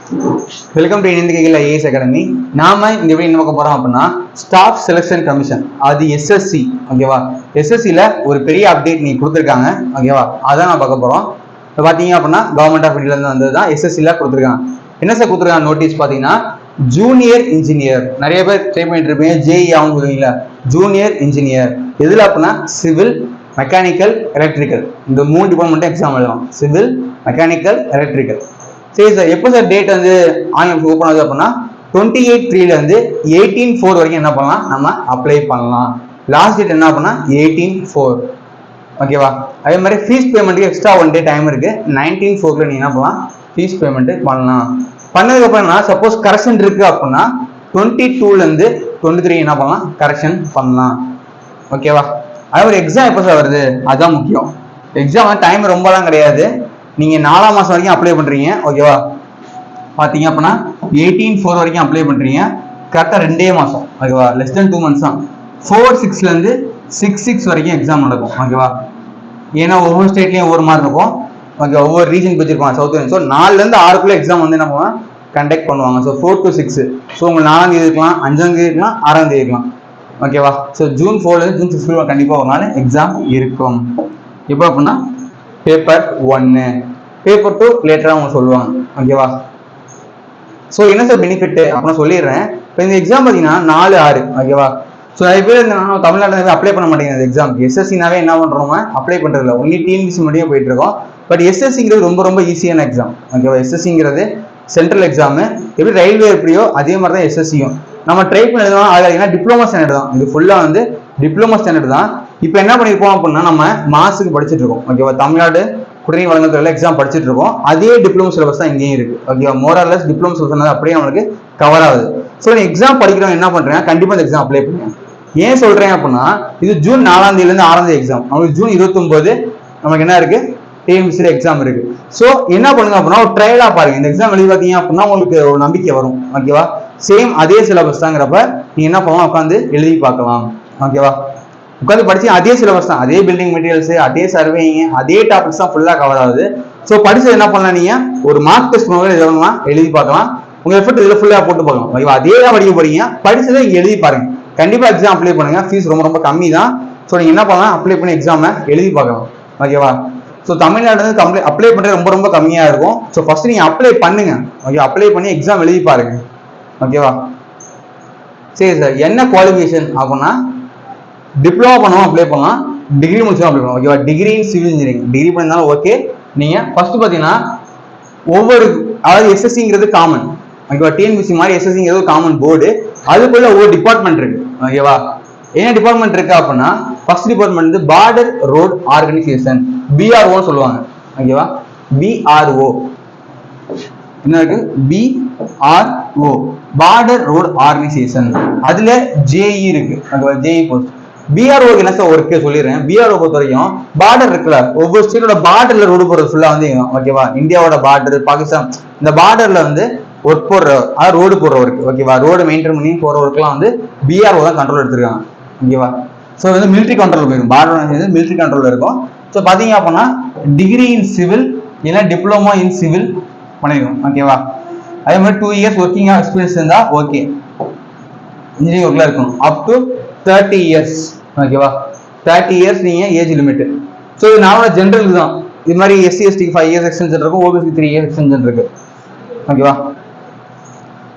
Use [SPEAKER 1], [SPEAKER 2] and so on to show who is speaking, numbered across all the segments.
[SPEAKER 1] Welcome to இந்திய IAS academy. நாம இந்த வீடியோ என்ன பார்க்க போறோம் அப்படின்னா ஸ்டாஃப் செலக்ஷன் கமிஷன், அது எஸ்எஸ்சி. ஓகேவா, எஸ்எஸ்சியில் ஒரு பெரிய அப்டேட் நீ கொடுத்துருக்காங்க. ஓகேவா, அதான் நான் பார்க்க போறோம். இப்போ பார்த்தீங்க அப்படின்னா கவர்மெண்ட் ஆஃப் இந்தியாவிலேருந்து வந்தது தான் எஸ்எஸ்சியில் கொடுத்துருக்காங்க. என்ன சார் கொடுத்துருக்காங்க நோட்டீஸ் பார்த்தீங்கன்னா ஜூனியர் இன்ஜினியர். நிறைய பேர் ட்ரை பண்ணிட்டு இருப்பீங்க, ஜேஇ ஆகும் சொல்லுவீங்களா. ஜூனியர் இன்ஜினியர் எதில் அப்படின்னா சிவில், மெக்கானிக்கல், எலக்ட்ரிக்கல், இந்த 3 டிபார்ட்மெண்ட்டும் எக்ஸாம் எழுதலாம். Civil, mechanical, electrical. சரி சார், எப்போ சார் டேட் வந்து ஆன்லைன் ஓப்பன் ஆகுது அப்படின்னா 28/3 18/4 வரைக்கும் என்ன பண்ணலாம், நம்ம அப்ளை பண்ணலாம். லாஸ்ட் டேட் என்ன பண்ணா 18/4. ஓகேவா, அதே மாதிரி ஃபீஸ் பேமெண்ட்டுக்கு எக்ஸ்ட்ரா 1 டே டைம் இருக்கு. 19/4 நீ என்ன பண்ணலாம், ஃபீஸ் பேமெண்ட் பண்ணலாம். பண்ணதுக்கு அப்புறம் சப்போஸ் கரெக்ஷன் இருக்கு அப்படின்னா 22/23 என்ன பண்ணலாம், கரெக்ஷன் பண்ணலாம். ஓகேவா, அதே மாதிரி எக்ஸாம் எப்போ சார் வருது, அதுதான் முக்கியம். எக்ஸாம் டைம் ரொம்பலாம் கிடையாது. நீங்க 4ஆம் மாசம் வரைக்கும் அப்ளை பண்றீங்க. ஓகேவா, பாத்தீங்க அப்படின்னா 18/4 வரைக்கும் அப்ளை பண்றீங்க. கரெக்டா 2 மாசம். ஓகேவா, லெஸ் தென் 2 months தான். 4/6 6/6 வரைக்கும் எக்ஸாம் நடக்கும். ஓகேவா, ஏன்னா ஒவ்வொரு ஸ்டேட்லயும் ஒவ்வொரு மாதிரி இருக்கும். ஓகே, ஒவ்வொரு ரீஜன் வச்சிருப்பாங்க. South Indian. ஸோ 4 6 எக்ஸாம் வந்து நம்ம கண்டக்ட் பண்ணுவாங்க. So 4 to 6. ஸோ உங்களுக்கு 4ஆம் தேதி இருக்கலாம், 5ஆம் தேதி இருக்கலாம், 6ஆம் தேதி இருக்கலாம். ஓகேவா, ஸோ ஜூன் 4 June 6 கண்டிப்பாக ஒரு நாள் எக்ஸாம் இருக்கும். இப்போ அப்படின்னா பேப்பர் 1, பேப்பர் 2 லேட்டராக அவங்க சொல்லுவாங்க. ஓகேவா, ஸோ என்ன சார் பெனிஃபிட் அப்படின்னு சொல்லிடுறேன். இப்போ இந்த எக்ஸாம் பார்த்தீங்கன்னா 4/6. ஓகேவா, ஸோ நிறைய பேர் தமிழ்நாட்டில் அப்ளை பண்ண மாட்டேங்குது எக்ஸாம். எஸ்எஸ்சினாவே என்ன பண்ணுறோம், அப்ளை பண்ணுறதில்ல. ஒன்லி டிஎன்பிசி மட்டும் போயிட்டு இருக்கோம். பட் எஸ்எஸ்சிங்கிறது ரொம்ப ரொம்ப ஈஸியான எக்ஸாம். ஓகேவா, எஸ்எஸ்சிங்கிறது சென்ட்ரல் எக்ஸாமு. எப்படி ரயில்வே எப்படியோ அதே மாதிரி தான் எஸ்எஸ்சியும். நம்ம ட்ரை பண்ணி எழுதலாம். அது டிப்ளமோ ஸ்டாண்டர்ட் தான். இது ஃபுல்லாக வந்து டிப்ளமோ ஸ்டாண்டர்ட் தான். இப்போ என்ன பண்ணிருப்போம் அப்படின்னா நம்ம மாசுக்கு படிச்சுட்டு இருக்கோம். ஓகேவா, தமிழ்நாடு குடிநீர் வழங்கல் எக்ஸாம் படிச்சுட்டு இருக்கோம். அதே டிப்ளமோ சிலபஸ் தான் இங்கேயும் இருக்கு. ஓகேவா, மோரலஸ் டிப்ளமோ சிலபஸ் அப்படியே நம்மளுக்கு கவர் ஆகுது. ஸோ நீ எக்ஸாம் படிக்கிறவங்க என்ன பண்றேன், கண்டிப்பா இந்த எக்ஸாம் அப்ளை பண்ணுங்க. ஏன் சொல்றேன் அப்படின்னா இது ஜூன் 4ஆம் தேதியிலிருந்து 6ஆம் தேதி எக்ஸாம். நம்மளுக்கு ஜூன் 29 நமக்கு என்ன இருக்கு, டிஎன்பிசியில் எக்ஸாம் இருக்கு. ஸோ என்ன பண்ணுங்க அப்படின்னா ஒரு ட்ரையலா பாருங்க. இந்த எக்ஸாம் எழுதி பார்த்தீங்க அப்படின்னா உங்களுக்கு ஒரு நம்பிக்கை வரும். ஓகேவா, சேம் அதே சிலபஸ் தாங்கிறப்ப நீ என்ன பண்ணலாம், உட்காந்து எழுதி பார்க்கலாம். ஓகேவா, உட்காந்து படிச்சு அதே சிலபஸ் தான், அதே பில்டிங் மெட்டீரியல்ஸ், அதே சர்வேயிங், அதே டாபிக்ஸ் தான் ஃபுல்லா கவர் ஆகுது. ஸோ படிச்சு என்ன பண்ணலாம், நீங்க ஒரு மார்க் டெஸ்ட் எழுதி பார்க்கலாம். உங்க எஃபர்ட் இதுல ஃபுல்லா போட்டு பார்க்கலாம். ஓகேவா, அதே தான் படிக்க போறீங்க, படிச்சதை இங்க எழுதி பாருங்க. கண்டிப்பா எக்ஸாம் அப்ளை பண்ணுங்க. ஃபீஸ் ரொம்ப ரொம்ப கம்மி தான். ஸோ நீங்க என்ன பண்ணலாம், அப்ளை பண்ணி எக்ஸாமை எழுதி பார்க்கலாம். ஓகேவா, ஸோ தமிழ்நாடு வந்து அப்ளை பண்றது ரொம்ப ரொம்ப கம்மியா இருக்கும். ஸோ ஃபர்ஸ்ட் நீங்க அப்ளை பண்ணுங்க. ஓகே, அப்ளை பண்ணி எக்ஸாம் எழுதி பாருங்க. ஓகேவா, சரி சார், என்ன குவாலிஃபிகேஷன் அப்படின்னா டிப்ளமோ பண்ணவும் அப்ளை பண்ணலாம், டிகிரி முடிச்சும் அப்ளை பண்ணலாம். ஓகேவா, degree in civil engineering degree பண்ணாலும் ஓகே. நீங்க ஃபர்ஸ்ட் பாத்தீங்கன்னா ஒவ்வொரு, அதாவது எஸ்எஸ்சிங்கிறது காமன். ஓகேவா, டிஎன்பிசி மாதிரி எஸ்எஸ்சிங்கிறது காமன் போர்டு. அதுக்குள்ள ஒவ்வொரு டிபார்ட்மெண்ட் இருக்கு. ஓகேவா, என்ன டிபார்ட்மெண்ட் இருக்கு அப்படின்னா ஃபர்ஸ்ட் டிபார்ட்மெண்ட் வந்து பார்டர் ரோட் ஆர்கனைசேஷன், பிஆர்ஓன்னு சொல்லுவாங்க. ஓகேவா, பிஆர்ஓ என்ன இருக்கு, பிஆர்ஓ பார்டர் ரோட் ஆர்கனைசேஷன். அதுல ஜேஇ இருக்கு. JE post. பிஆர்ஓ என்ன சார் ஒர்க்கே சொல்லிடுறேன். பிஆர்ஓ பொறுத்த வரைக்கும் பார்டர் இருக்குல்ல, ஒவ்வொரு ஸ்டேட்டோட பார்டர்ல ரோடு போடுறது ஃபுல்லா வந்து. ஓகேவா, இந்தியாவோட பார்டர், பாகிஸ்தான், இந்த பார்டர்ல வந்து ஒர்க் போடுற, அதாவது ரோடு போடுற ஒர்க். ஓகேவா, ரோடு மெயின்டைன் பண்ணி போற ஒர்க்லாம் வந்து பிஆர்ஓ தான் கண்ட்ரோல் எடுத்திருக்காங்க. ஓகேவா, ஸோ வந்து மிலிட்ரி கண்ட்ரோல் போயிருக்கும். பார்டர் மிலிட்ரி கண்ட்ரோல் இருக்கும். ஸோ பாத்தீங்க அப்படின்னா டிகிரி இன் சிவில் இல்லைன்னா டிப்ளமோ இன் சிவில் பண்ணிருக்கோம். ஓகேவா, அதே மாதிரி 2 years ஒர்க்கிங் எக்ஸ்பீரியன்ஸ் இருந்தா ஓகே, இன்ஜினியரிங் ஒர்க்ல இருக்கணும். Up to 30 years. ஓகேவா, 30 years நீங்க ஏஜ் லிமிட். ஸோ இது நார்மலா ஜென்ரலுக்கு தான். இது மாதிரி எஸ்சி எஸ்டிக்கு 5 years எக்ஸ்டென்ஷன் இருக்கும், ஓபிசி 3 years எக்ஸ்டென்ஷன் இருக்கு. ஓகேவா,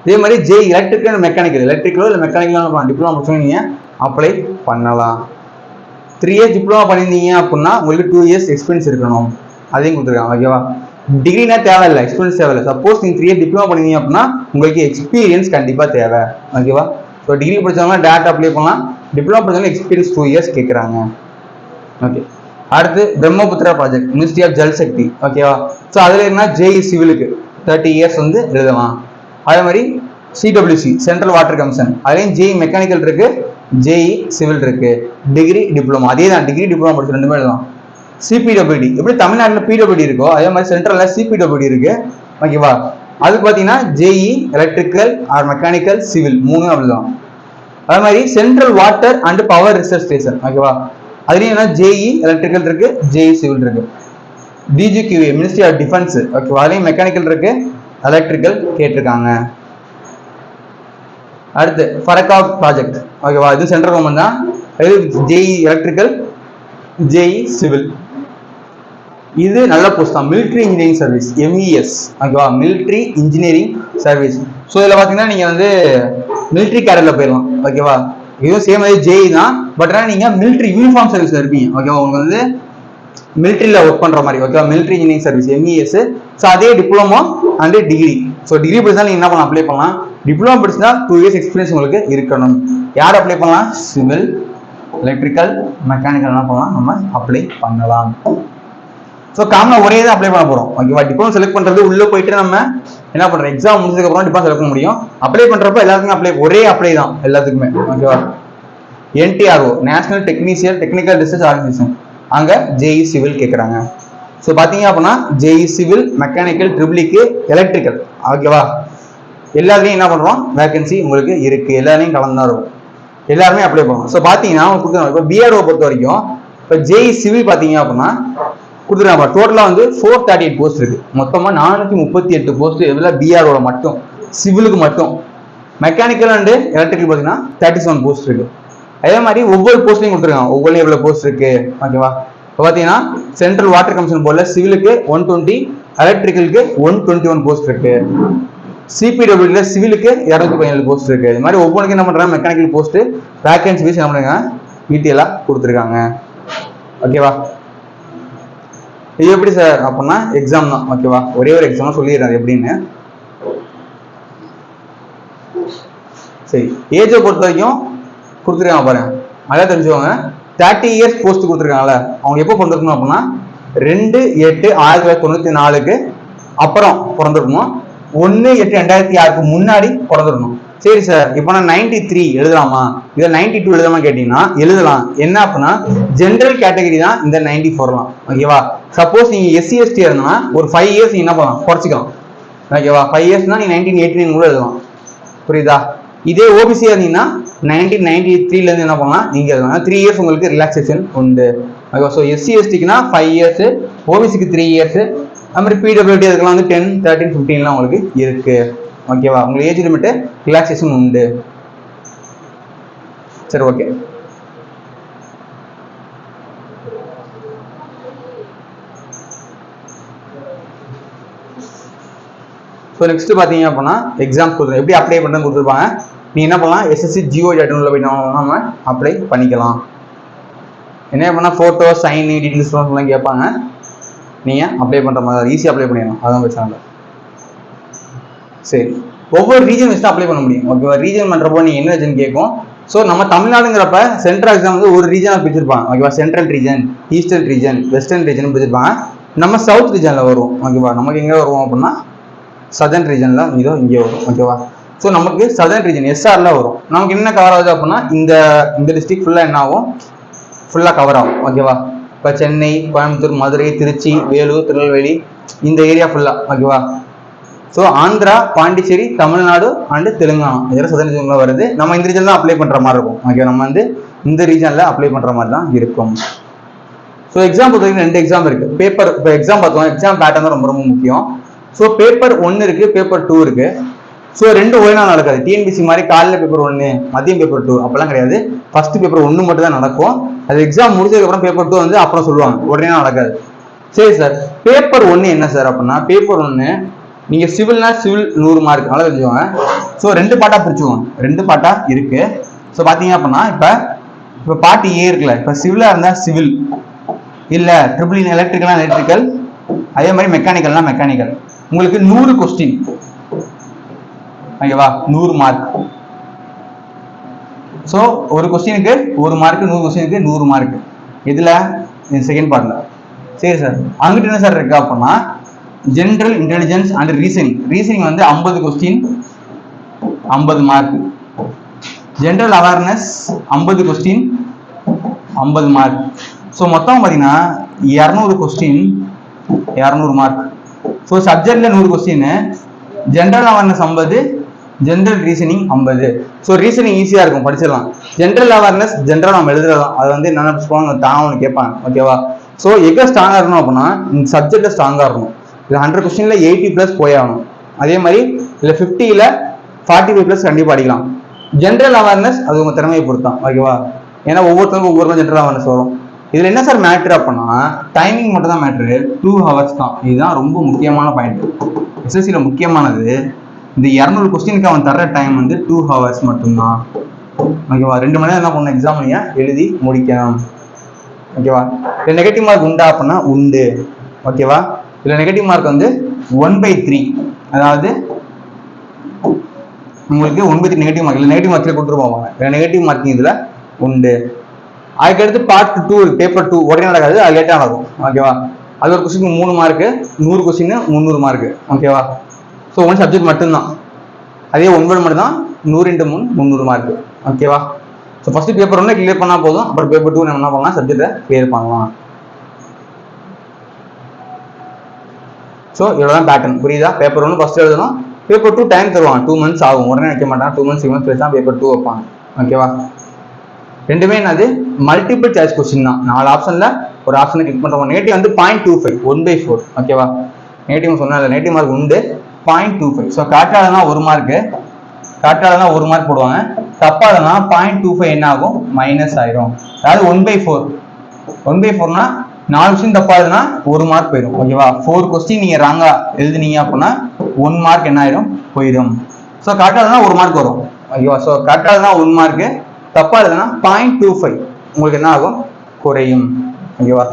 [SPEAKER 1] இதே மாதிரி ஜே எலக்ட்ரிக்கல் அண்ட் மெக்கானிக்கல், எலக்ட்ரிக்கலோ இல்லை மெக்கானிக்கலோ டிப்ளமோ முடிச்சோம் நீங்க அப்ளை பண்ணலாம். 3 years டிப்ளமோ பண்ணியிருந்தீங்க அப்படின்னா உங்களுக்கு 2 years எக்ஸ்பீரியன்ஸ் இருக்கணும். அதையும் கொடுத்துருக்காங்க. ஓகேவா, டிகிரினா தேவையில்லை, எக்ஸ்பீரியன்ஸ் தேவையில்லை. சப்போஸ் நீங்க 3 years டிப்ளமோ பண்ணிருந்தீங்க அப்படின்னா உங்களுக்கு எக்ஸ்பீரியன்ஸ் கண்டிப்பா தேவை. ஓகேவா, ஸோ டிகிரி படிச்சவங்க டேரக்ட் அப்ளை பண்ணலாம். டிப்ளமோ படிச்சவங்க எக்ஸ்பீரியன்ஸ் 2 years கேட்குறாங்க. ஓகே, அடுத்து Brahmaputra project, ministry of Jal Shakti. ஓகேவா, ஸோ அதுல என்ன ஜேஇ சிவிலுக்கு 30 years வந்து எழுதலாம். அதே மாதிரி சிடபிள்யூசி சென்ட்ரல் வாட்டர் கமிஷன், அதுலேயும் ஜேஇ மெக்கானிக்கல் இருக்கு, ஜேஇ சிவில் இருக்கு. டிகிரி டிப்ளமோ அதே தான், டிகிரி டிப்ளமோ படிச்சு 2 எழுதலாம். சிபிடபிள்யூடி, எப்படி தமிழ்நாட்டில் பிடபிள்யூடி இருக்கோ அதே மாதிரி சென்ட்ரல்ல சிபிடபிள்யூடி இருக்கு. ஓகேவா, அதுக்கு பார்த்தீங்கன்னா JE electrical or mechanical civil 3 எழுதலாம். அதே மாதிரி central water and power research station. ஓகேவா, அதுலேயும் ஜேஇ எலக்ட்ரிக்கல் இருக்கு, ஜேஇ சிவில் இருக்கு. DGQA ministry of defence. ஓகேவா, அதுலேயும் மெக்கானிக்கல் இருக்கு, எலக்ட்ரிக்கல் கேட்டிருக்காங்க. அடுத்து ஃபரக்கா ப்ராஜெக்ட், ஓகேவா, இது சென்ட்ரல் கவர்மெண்ட் தான். இது ஜேஇ எலக்ட்ரிக்கல், ஜேஇ சிவில். இது நல்ல போஸ்ட் தான், மிலிட்ரி இன்ஜினியரிங் சர்வீஸ், MES, ஓகேவா, மிலிட்ரி இன்ஜினியரிங் சர்வீஸ். ஸோ இதில் பார்த்தீங்கன்னா நீங்கள் வந்து மிலிட்ரி கேடரில் போயிடலாம், ஓகேவா. இதுவும் சேம் அதே ஜேஇ தான், பட் ஆனால் நீங்கள் மிலிட்ரி யூனிஃபார்ம் சர்வீஸில் இருப்பீங்க, ஓகேவா. உங்களுக்கு வந்து மிலிட்ரியில் ஒர்க் பண்ணுற மாதிரி, ஓகேவா, military engineering service MES. So அதே diploma and degree. So degree படிச்சா நீங்கள் என்ன பண்ணலாம், அப்ளை பண்ணலாம். டிப்ளமோ படிச்சுன்னா 2 years எக்ஸ்பீரியன்ஸ் உங்களுக்கு இருக்கணும். யார் அப்ளை பண்ணலாம், சிவில், எலக்ட்ரிக்கல், மெக்கானிக்கல் என்ன பண்ணலாம், நம்ம அப்ளை பண்ணலாம். ஸோ காமனாக ஒரே தான் அப்ளை பண்ண போகிறோம், ஓகேவா. டிப்ளமோ செலக்ட் பண்ணுறது உள்ளே போயிட்டு நம்ம என்ன பண்ணுறோம், எக்ஸாம் முடிஞ்சதுக்கப்புறம் டிப்ளமோ செலக்ட் பண்ண முடியும். அப்ளை பண்ணுறப்ப எல்லாத்துக்குமே ஒரே அப்ளை தான் எல்லாத்துக்குமே, ஓகேவா. NTRO, national technical research organisation, அங்கே ஜேஇ சிவில் கேட்குறாங்க. ஸோ பார்த்தீங்க அப்படின்னா ஜேஇ சிவில், மெக்கானிக்கல், ட்ரிபிளிக்கு, எலக்ட்ரிக்கல், ஓகேவா, எல்லாத்துலேயும் என்ன பண்ணுறோம், வேகன்சி உங்களுக்கு இருக்குது, எல்லாரையும் கலந்து தான் இருக்கும், எல்லாருமே அப்ளை பண்ணுவோம். ஸோ பார்த்தீங்கன்னா இப்போ BRO பொறுத்த வரைக்கும் இப்போ ஜேஇ சிவில் பார்த்தீங்க அப்படின்னா கொடுத்துருக்காங்க. டோட்டலாக வந்து 438 போஸ்ட் இருக்குது. மொத்தமாக 438 போஸ்ட் இதில் BRO மட்டும், சிவிலுக்கு மட்டும். மெக்கானிக்கல் அண்டு எலக்ட்ரிக்கல் பார்த்தீங்கன்னா 37 போஸ்ட் இருக்குது. அதே மாதிரி ஒவ்வொரு போஸ்ட்லையும் கொடுத்துருக்காங்க, ஒவ்வொரு எவ்வளோ போஸ்ட் இருக்குது, ஓகேவா. இப்போ பார்த்தீங்கன்னா சென்ட்ரல் வாட்டர் கமிஷன் போர்டில் சிவிலுக்கு 120, எலக்ட்ரிக்கலுக்கு 121 போஸ்ட் இருக்குது. CPWல சிவிலுக்கு 217 போஸ்ட் இருக்குது. இது மாதிரி ஒவ்வொன்றுக்கும் என்ன பண்ணுறாங்க, மெக்கானிக்கல் போஸ்ட்டு வேகன்சி பீஸ் என்ன பண்ணுறாங்க, டீட்டெயிலாக கொடுத்துருக்காங்க, ஓகேவா. இது எப்படி சார் அப்படின்னா எக்ஸாம் தான், ஓகேவா. ஒரே ஒரு எக்ஸாம் சொல்லிடுறாரு எப்படின்னு. சரி, ஏஜை பொறுத்த வரைக்கும் கொடுத்துருக்காங்க பாருங்க, அதான் தெரிஞ்சுக்கோங்க. 30 years போஸ்ட் கொடுத்துருக்காங்கல்ல, அவங்க எப்போ பிறந்திருக்கணும் அப்படின்னா 2/8/1994 அப்புறம் பிறந்திருக்கணும். 1/8/2006 முன்னாடி பிறந்திருக்கணும். சரி சார், இப்போ நான் 93 எழுதலாமா, இதை 92 எழுதாமா கேட்டீங்கன்னா எழுதலாம். என்ன அப்படின்னா ஜென்ரல் கேட்டகரி தான் இந்த 94லாம், ஓகேவா. சப்போஸ் நீங்க SC/ST இருந்தனா ஒரு 5 years நீங்க என்ன பண்ணலாம், குறைச்சிக்கலாம், ஓகேவா. 5 yearsனா நீ 1989 கூட எழுதலாம், புரியுதா. இதே OBC இருந்தீங்கன்னா 1993 இருந்து என்ன பண்ணலாம், நீங்க எழுதலாம். 3 years உங்களுக்கு ரிலாக்ஸேஷன் உண்டு, ஓகேவா. ஸோ SC/STக்குனா 5 years, OBCக்கு 3 years, அது மாதிரி PWD அதுக்கெல்லாம் வந்து 10, 13, 15லாம் உங்களுக்கு இருக்கு, ஓகேவா. உங்களுக்கு ஏஜ் லிமிட் ரிலாக்ஸேஷன் உண்டு. சரி, ஓகே. ஸோ நெக்ஸ்ட் பார்த்தீங்க அப்படின்னா எக்ஸாம் கொடுத்துருவோம், எப்படி அப்ளை பண்ணுறது கொடுத்துருப்பாங்க. நீ என்ன பண்ணலாம், SSC GO.in உள்ள போயிட்டு நம்ம அப்ளை பண்ணிக்கலாம். என்ன பண்ணால் ஃபோட்டோ, சைன், டீட்டெயில்ஸ் எல்லாம் கேட்பாங்க. நீங்கள் அப்ளை பண்ணுற மாதிரி ஈஸியாக அப்ளை பண்ணிடலாம், அதான் பிரச்சனை இல்லை. சரி, ஒவ்வொரு ரீஜன் வச்சு அப்ளை பண்ண முடியும், ஓகேவா. ரீஜன் பண்ணுறப்போ நீங்கள் என்ன ரீஜன் கேட்கும். ஸோ நம்ம தமிழ்நாடுங்கிறப்ப சென்ட்ரல் எக்ஸாம் வந்து ஒரு ரீஜனாக பிரிச்சிருப்பாங்க, ஓகேவா. Central region, eastern region, western region பிரிச்சிருப்பாங்க. நம்ம சவுத் ரீஜனில் வருவோம், ஓகேவா. நமக்கு எங்கே வருவோம் அப்படின்னா சதர்ன் ரீஜனில் இங்கே வரும், ஓகேவா. ஸோ நமக்கு சதர்ன் ரீஜன் SRல வரும். நமக்கு என்ன கவர் ஆகுது அப்படின்னா இந்த டிஸ்ட்ரிக்ட் ஃபுல்லாக என்ன ஆகும், ஃபுல்லாக கவர் ஆகும், ஓகேவா. இப்போ சென்னை, கோயம்புத்தூர், மதுரை, திருச்சி, வேலூர், திருநெல்வேலி, இந்த ஏரியா ஃபுல்லாக, ஓகேவா. ஸோ ஆந்திரா, பாண்டிச்சேரி, தமிழ்நாடு அண்டு தெலுங்கானா இதெல்லாம் சதர்ன் ரீஜனில் வருது. நம்ம இந்த ரீஜன் தான் அப்ளை பண்ணுற மாதிரி இருக்கும், ஓகே. நம்ம வந்து இந்த ரீஜனில் அப்ளை பண்ணுற மாதிரி தான் இருக்கும். ஸோ எக்ஸாம் பொறுத்த வரைக்கும் 2 எக்ஸாம் இருக்குது. பேப்பர், இப்போ எக்ஸாம் பார்த்தோம், எக்ஸாம் பேட்டர்ன் தான் ரொம்ப ரொம்ப முக்கியம். ஸோ பேப்பர் 1 இருக்குது, பேப்பர் 2 இருக்குது. ஸோ 2 ஒரே நாள் நடக்காது. TNPSC மாதிரி காலையில் பேப்பர் 1, மதியம் பேப்பர் 2 அப்பெல்லாம் கிடையாது. ஃபர்ஸ்ட் பேப்பர் 1 மட்டும் தான் நடக்கும். அது எக்ஸாம் முடிஞ்சதுக்கப்புறம் பேப்பர் 2 வந்து அப்புறம் சொல்லுவாங்க, உடனே நடக்காது. சரி சார், பேப்பர் 1 என்ன சார் அப்படின்னா, பேப்பர் 1 நீங்கள் சிவில்னா சிவில் 100 மார்க், நல்லா தெரிஞ்சுக்கோங்க. ஸோ 2 பார்ட்டாக பிரிச்சுக்கோங்க, 2 பார்ட்டாக இருக்குது. ஸோ பார்த்தீங்க அப்படின்னா இப்போ பார்ட் A இருக்குல்ல, இப்போ சிவிலாக இருந்தால் சிவில், இல்லை ட்ரிபிள் எலக்ட்ரிக்கல்னா எலக்ட்ரிக்கல், அதே மாதிரி மெக்கானிக்கல்னா மெக்கானிக்கல். உங்களுக்கு 100 கொஸ்டின், ஓகேவா, 100 மார்க். ஸோ ஒரு கொஸ்டினுக்கு 1 மார்க், 100 கொஸ்டினுக்கு 100 மார்க். இதில் செகண்ட் பார்ட்ல. சரி சார், அங்கிட்ட என்ன சார் இருக்கு அப்படின்னா ஜென்ரல் இன்டெலிஜென்ஸ் அண்ட் ரீசனிங் வந்து 50 question 50 mark. General awareness 50 question 50 mark. So மொத்தம் பார்த்தீங்கன்னா 200 கொஸ்டின் 200 மார்க். ஸோ சப்ஜெக்ட்ல 100 question, general awareness 50, general reasoning 50. So reasoning ஈஸியாக இருக்கும், படிச்சிடலாம். ஜென்ரல் அவேர்னஸ் ஜென்ரல் நம்ம எழுதுறோம், அது வந்து என்ன சொல்லுவாங்க தான் ஒன்று கேட்பாங்க, ஓகேவா. ஸோ எங்கே ஸ்ட்ராங்காக இருக்கணும் அப்படின்னா இந்த சப்ஜெக்டில் ஸ்ட்ராங்காக இருக்கணும். இது 100 கொஸ்டினில் 80+ போயாகணும், அதே மாதிரி இல்லை 50ல் 45+ கண்டிப்பாக அடிக்கலாம். ஜென்ரல் அவேர்னஸ் அது உங்கள் திறமையை பொறுத்தான், ஓகேவா? ஏன்னா ஒவ்வொருத்தருக்கும் ஒவ்வொரு ஜென்ரல் அவேர்னஸ் வரும். இதில் என்ன சார் மேட்ரு அப்படின்னா டைமிங் மட்டும் தான் மேட்ரு, 2 hours தான். இதுதான் ரொம்ப முக்கியமான பாயிண்ட். எஸ்எஸ்சியில் முக்கியமானது இந்த 200 கொஸ்டினுக்கு அவன் தர்ற டைம் வந்து 2 hours மட்டும்தான், ஓகேவா? 2 மணி நேரம் என்ன பண்ணணும், எக்ஸாம் நீங்கள் எழுதி முடிக்கணும், ஓகேவா? இல்லை நெகட்டிவ் மார்க் உண்டா அப்படின்னா உண்டு, ஓகேவா? இல்லை நெகட்டிவ் மார்க் வந்து 1/3, அதாவது உங்களுக்கு 1/3 நெகட்டிவ் மார்க் இல்லை, நெகட்டிவ் மார்க்கில் கொடுத்துருப்பாங்க. இல்லை நெகட்டிவ் மார்க்கிங் இதில் உண்டு. அதுக்கடுத்து பார்ட் 2 பேப்பர் 2 உடனே நடக்காது, அது லேட்டாக நடக்கும், ஓகேவா? அது ஒரு கொஸ்டின் 3 மார்க்கு, 100 கொஸ்டின் 300 மார்க்கு, ஓகேவா? ஸோ 1 சப்ஜெக்ட் மட்டும்தான். அதே 9 மட்டும் தான் 100 × 3 300 மார்க்கு, ஓகேவா? ஸோ ஃபர்ஸ்ட் பேப்பர் 1 கிளியர் பண்ணால் போதும், அப்புறம் பேப்பர் 2 நம்ம என்ன பண்ணலாம், சப்ஜெக்டை கிளியர் பண்ணலாம். ஸோ இவ்வளோ தான் பேட்டர்ன், புரியுதா? பேப்பர் 1 ஃபர்ஸ்ட் எழுதணும், பேப்பர் 2 டைம் தருவாங்க, 2 months ஆகும், உடனே வைக்க மாட்டாங்க, 2 months 3 months கழிச்சு தான் பேப்பர் 2 வைப்பாங்க, ஓகேவா? ரெண்டுமே என்னது, மல்டிபிள் சாய்ஸ் கொஸ்டின் தான். 4 ஆப்ஷன்ல ஒரு ஆப்ஷனை கிளிக் பண்ணுறோம். நெகட்டிவ் வந்து 0.25 1/4, ஓகேவா? நெகட்டிவ் சொன்னா நெகட்டிவ் மார்க் உண்டு 0.25. ஸோ கரெக்டாக 1 மார்க்கு, கரெக்டாக 1 மார்க் போடுவாங்க, தப்பாக 0.25 என்ன ஆகும், மைனஸ் ஆயிரும். அதாவது 1/4, 1/4னா 4 கொஸ்டின் தப்பாதுன்னா 1 மார்க் போயிடும், ஓகேவா? 4 கொஸ்டின் நீங்கள் ராங்கா எழுதுனீங்க அப்படின்னா 1 மார்க் என்ன ஆயிரும், போயிடும். ஸோ கரெக்டாக 1 மார்க் வரும், ஓகேவா? ஸோ கரெக்டாக 1 மார்க்கு, தப்பா இல்லைன்னா 0.25 உங்களுக்கு என்ன ஆகும், குறையும், ஓகேவா?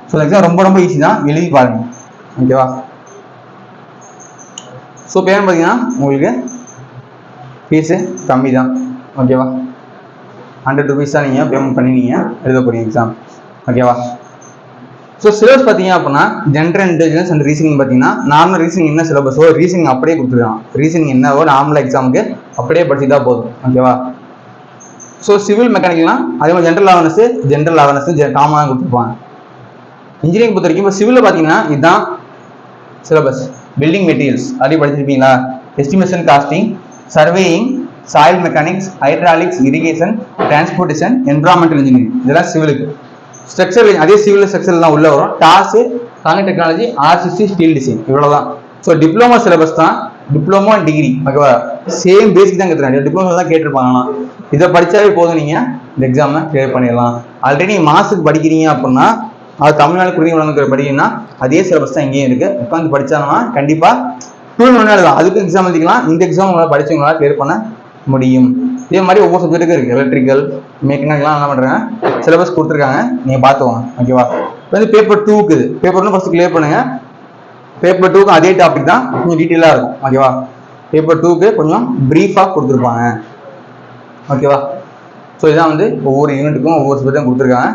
[SPEAKER 1] ஸோ எக்ஸாம் ரொம்ப ரொம்ப ஈஸி தான், எழுதி பாருங்க, ஓகேவா? ஸோ பேமெண்ட் பார்த்தீங்கன்னா உங்களுக்கு ஃபீஸு கம்மி தான், ஓகேவா? 100 rupees தான் நீங்கள் பேமெண்ட் பண்ணி நீங்கள் எழுத போறீங்க எக்ஸாம், ஓகேவா? ஸோ சிலபஸ் பார்த்தீங்க அப்படின்னா ஜென்ரல் இன்டெலிஜென்ஸ் அண்ட் ரீசனிங் பார்த்தீங்கன்னா நார்மல் ரீசனிங் என்ன சிலபஸோ ரீசனிங் அப்படியே கொடுத்துருக்காங்க. ரீசனிங் என்னவோ நார்மல் எக்ஸாமுக்கு அப்படியே படிச்சுட்டா போதும், ஓகேவா? ஸோ சிவில் மெக்கானிக்லாம் அதே மாதிரி ஜென்ரல் அவேர்னஸ் காமனாக கொடுத்துருப்பாங்க. இன்ஜினியரிங் பொறுத்த வரைக்கும் இப்போ சிவிலில் பார்த்தீங்கன்னா இதுதான் சிலபஸ். பில்டிங் மெட்டீரியல்ஸ் அப்படி படிச்சிருப்பீங்களா, estimation costing, surveying, soil mechanics, hydraulics, irrigation, transportation, environmental engineering, இதெல்லாம் சிவிலுக்கு. ஸ்ட்ரக்சர் அதே சிவில் ஸ்ட்ரக்சர்லாம் உள்ள வரும். டாஸு, concrete technology, RCC, steel design, இவ்வளோதான். ஸோ டிப்ளமோ சிலபஸ் தான், டிப்ளமோ அண்ட் டிகிரி, ஓகேவா? சேம் பேசிக் தான் கேட்குறாங்க, டிப்ளமோ தான் கேட்டிருப்பாங்க. ஆனால் இதை படித்தாவே போதும், நீங்கள் இந்த எக்ஸாமை கிளியர் பண்ணிடலாம். ஆல்ரெடி மாதத்துக்கு படிக்கிறீங்க அப்படின்னா அது தமிழ்நாடு குடிநீர் படிக்கிறீங்கன்னா அதே சிலபஸ் தான் இங்கேயும் இருக்குது. உட்காந்து படித்தாங்கன்னா கண்டிப்பாக 2 மணி நேரம் தான், அதுக்கும் எக்ஸாம் எழுதிக்கலாம். இந்த எக்ஸாம் உங்களால் படித்தவங்களால் கிளியர் பண்ண முடியும். இதே மாதிரி ஒவ்வொரு சப்ஜெக்ட்டுக்கும் இருக்குது. எலக்ட்ரிக்கல், மெக்கானிக்கெலாம் என்ன பண்ணுறாங்க, சிலபஸ் கொடுத்துருக்காங்க, நீங்கள் பார்த்துவாங்க, ஓகேவா? இப்போ வந்து பேப்பர் 2க்கு இது பேப்பர் 1 ஃபஸ்ட்டு கிளியர் பண்ணுங்கள். பேப்பர் 2க்கும் அதே டாபிக் தான், கொஞ்சம் டீட்டெயிலாக இருக்கும், ஓகேவா? பேப்பர் 2க்கு கொஞ்சம் ப்ரீஃபாக கொடுத்துருப்பாங்க, ஓகேவா? ஸோ இதான் வந்து ஒவ்வொரு யூனிட்டுக்கும் ஒவ்வொரு சப்ஜெக்டும் கொடுத்துருக்காங்க.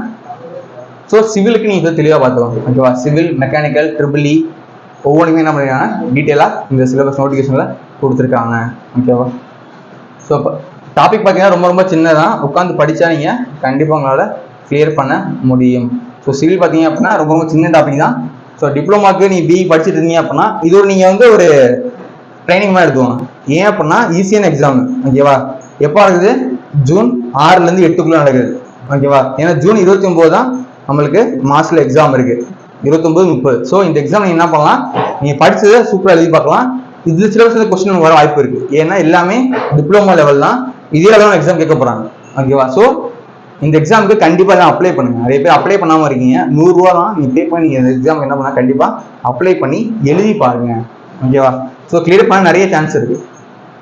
[SPEAKER 1] ஸோ சிவிலுக்கு நீங்கள் தெளிவாக பார்த்துக்கோங்க, ஓகேவா? சிவில், மெக்கானிக்கல், EEE ஒவ்வொன்றுமே என்ன பண்ணிருக்காங்க, டீட்டெயிலாக இந்த சிலபஸ் நோட்டிஃபிகேஷனில் கொடுத்துருக்காங்க, ஓகேவா? ஸோ இப்போ டாபிக் பார்த்தீங்கன்னா ரொம்ப ரொம்ப சின்னதான், உட்காந்து படித்தா நீங்கள் கண்டிப்பாக உங்களால் கிளியர் பண்ண முடியும். ஸோ சிவில் பார்த்தீங்க அப்படின்னா ரொம்ப ரொம்ப சின்ன டாபிக் தான். ஸோ டிப்ளமாக்கு நீங்கள் BE படிச்சுட்டு இருந்தீங்க அப்படின்னா இது ஒரு நீங்கள் வந்து ஒரு ட்ரைனிங் மாதிரி எடுத்துவாங்க. ஏன் அப்படின்னா ஈஸியான எக்ஸாம், ஓகேவா? எப்போ நடக்குது, ஜூன் 6லேருந்து 8க்குள்ளே நடக்குது, ஓகேவா? ஏன்னா ஜூன் 29 தான் நம்மளுக்கு மார்ச்ல எக்ஸாம் இருக்கு, 29, 30. ஸோ இந்த எக்ஸாம் நீங்கள் என்ன பண்ணலாம், நீங்கள் படிச்சதை சூப்பராக எழுதி பார்க்கலாம். இது சிலபஸ் கொஸ்டின் வர வாய்ப்பு இருக்கு, ஏன்னா எல்லாமே டிப்ளமோ லெவல் தான், இதே அளவு எக்ஸாம் கேட்க போறாங்க, ஓகேவா? ஸோ இந்த எக்ஸாமுக்கு கண்டிப்பாக தான் அப்ளை பண்ணுங்க. நிறைய பேர் அப்ளை பண்ணாமல் இருக்கீங்க, 100 ரூபா தான் நீங்கள் பே பண்ணி நீங்கள் இந்த எக்ஸாம் என்ன பண்ணால் கண்டிப்பாக அப்ளை பண்ணி எழுதி பாருங்க, ஓகேவா? ஸோ கிளியர் பண்ண நிறைய சான்ஸ் இருக்கு,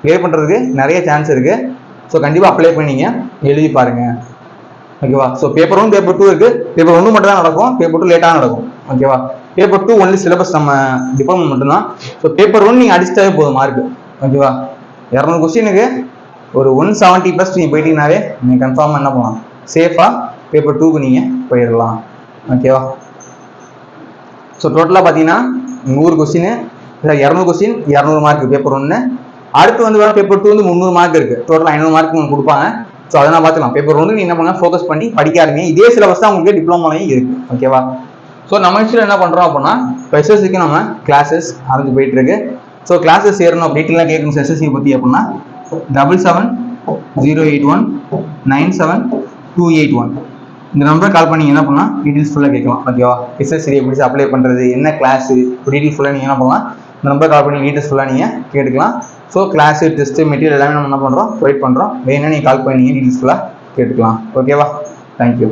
[SPEAKER 1] கிளியர் பண்ணுறதுக்கு நிறைய சான்ஸ் இருக்கு. ஸோ கண்டிப்பாக அப்ளை பண்ணி நீங்கள் எழுதி பாருங்க, ஓகேவா? ஸோ பேப்பர் 1 பேப்பர் 2 இருக்கு. பேப்பர் 1 மட்டும் தான் நடக்கும், பேப்பர் 2 லேட்டாக நடக்கும், ஓகேவா? பேப்பர் 2 ஒன்லி சிலபஸ் நம்ம டிபார்ட்மெண்ட் மட்டும்தான். ஸோ பேப்பர் 1 நீங்கள் அடிச்சிட்டாவே போதும் மார்க்கு, ஓகேவா? 200 கொஸ்டினுக்கு ஒரு 170+ நீங்கள் போயிட்டீங்கன்னாவே நீங்கள் கன்ஃபார்மாக என்ன பண்ணலாம், சேஃபாக பேப்பர் 2க்கு நீங்கள் போயிடலாம், ஓகேவா? ஸோ டோட்டலாக பார்த்தீங்கன்னா 100 கொஸ்டின், 200 கொஸ்டின் 200 மார்க் பேப்பர் 1. அடுத்து வந்து பேப்பர் 2 வந்து 300 மார்க் இருக்கு, டோட்டல் 500 மார்க் உங்களுக்கு கொடுப்பாங்க. ஸோ அதை நான் பார்த்துக்கலாம். பேப்பர் 1 நீங்கள் என்ன பண்ணலாம், ஃபோக்கஸ் பண்ணி படிக்க ஆரம்பிங்க. இதே சிலபஸ் தான் உங்களுக்கு டிப்ளமோலையும் இருக்கு, ஓகேவா? ஸோ நம்ம ஆக்சுவலாக என்ன பண்ணுறோம் அப்படின்னா இப்போ SSCக்கு நம்ம கிளாஸஸ் ஆரம்பிச்சு போயிட்டு இருக்கு. ஸோ கிளாஸஸ் சேரணும் டீட்டெயிலாக கேட்கணும் SSC பற்றி அப்படின்னா 7708197281 இந்த நம்பரை கால் பண்ணி என்ன பண்ணலாம், டீட்டெயில்ஸ் ஃபுல்லாக கேட்கலாம், ஓகேவா? SSC எப்படி அப்ளை பண்ணுறது, என்ன கிளாஸ், டீட்டெயில் ஃபுல்லாக நீங்கள் என்ன பண்ணலாம் இந்த நம்பர் கால் பண்ணி டீட்டெயில்ஸ் ஃபுல்லாக நீங்கள் கேட்டுக்கலாம். ஸோ கிளாஸு டெஸ்ட்டு மெட்டீரியல் எல்லாமே நம்ம என்ன பண்ணுறோம் ப்ரொவைட் பண்ணுறோம். வேணும்னா நீங்கள் கால் பண்ணி நீங்கள் டீட்டெயில்ஸ் ஃபுல்லாக கேட்டுக்கலாம். ஓகேவா? தேங்க்யூ.